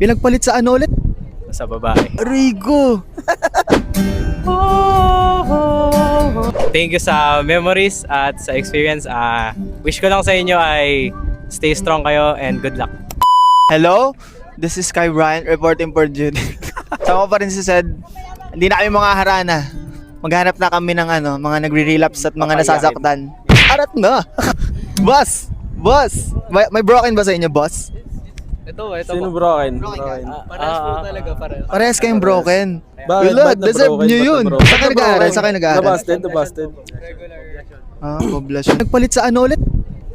Pinagpalit sa ano ulit? Sa babae. Rigo! Thank you sa memories at sa experience. Wish ko lang sa inyo ay stay strong kayo and good luck. Hello? This is Sky Bryant reporting for Jude. Sama pa rin si Sed. Hindi na kami mga harana. Maghanap na kami ng mga nagre-relapse at mga nasasaktan. Arat na! Boss! Boss! May broken ba sa inyo, boss? Ito Sino broken? Parehas po talaga, parehas. Parehas kayong broken. Bakit? Wala, Ba't na deserve broken? nyo Ba't na yun. broken? Saan kayo nag-aaral? Saan kayo nag-aaral? Nabasted. Poblasyon. Nagpalit sa ano ulit?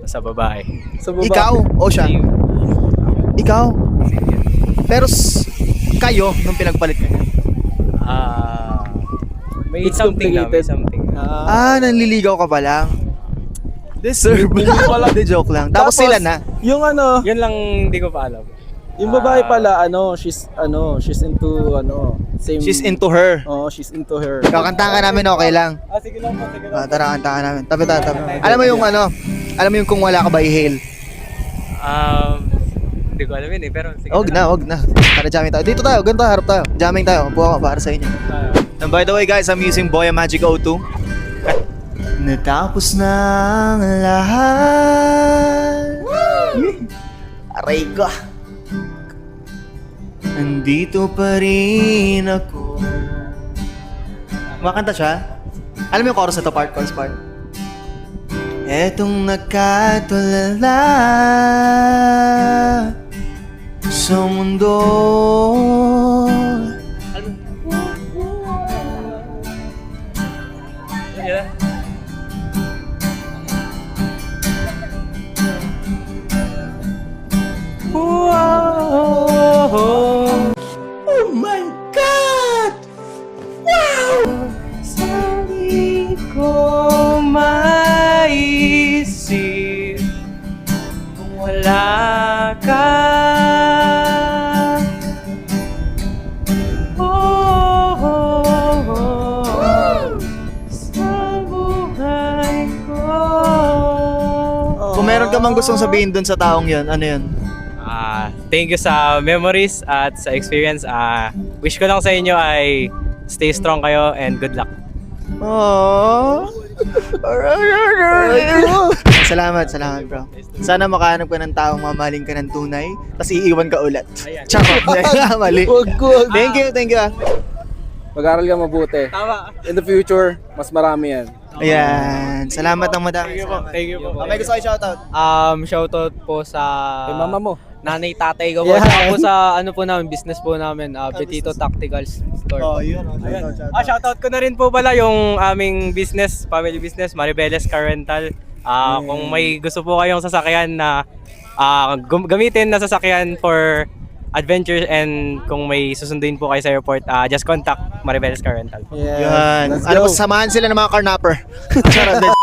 Sa babae. Sa baba. Ikaw o siya? Ikaw? Pero kayo, nung pinagpalit ko. May It's something lang, may complicated. something. Nanliligaw ka pa lang. Deserve. Hindi pala. Hindi, joke lang. Tapos sila na. Yung Yun lang hindi ko pa alam. yung babae pala, she's into, same. She's into her. Oo, she's into her. Kakantahan ka namin, okay lang. Sige lang po, sige lang. Tara, kantahan namin. Tabi. Alam mo yung alam mo yung kung wala ka ba i-hail? Hindi ko alam yun eh, pero sige Wag na. Tara, jamming tayo. Dito tayo, ganito, harap tayo. Jamming tayo. Buha ka para sa inyo. And by the way guys, I'm using Boya Magic O2. Natapos na ang lahat. Aray ko. Nandito pa rin ako. Kumakanta siya? Alam mo yung chorus na to, chorus part? Etong nakatulala sa mundo. Yeah. Oh my God! Wow! Hindi ko maisip kung wala ka. Sa buhay ko. Kung meron ka mang gustong sabihin dun sa taong yun, ano yun? Thank you sa memories at sa experience. Wish ko lang sa inyo ay stay strong kayo and good luck. Aww. Salamat bro. Sana makahanap ka ng taong mamaling ka ng tunay, tapos iiwan ka ulit. Charot. Mali. Wag. Thank you. Mag-aral ka mabuti. Tama. In the future, mas marami yan. Ayan. Salamat ng madami. Thank you po. May gusto kayo shoutout? Shoutout po sa Kay mama mo. nanay tatay ko po. Yeah. Saka po sa business po namin, Betito Tactical Store. Oh, yun. Shoutout ko na rin po pala yung aming business, family business, Maribeles Car Rental. Kung may gusto po kayong sasakyan na gamitin na sasakyan for adventure and kung may susunduin po kayo sa airport, just contact Maribeles Car Rental. Yeah. Yan. Samahan sila ng mga carnapper. Charot.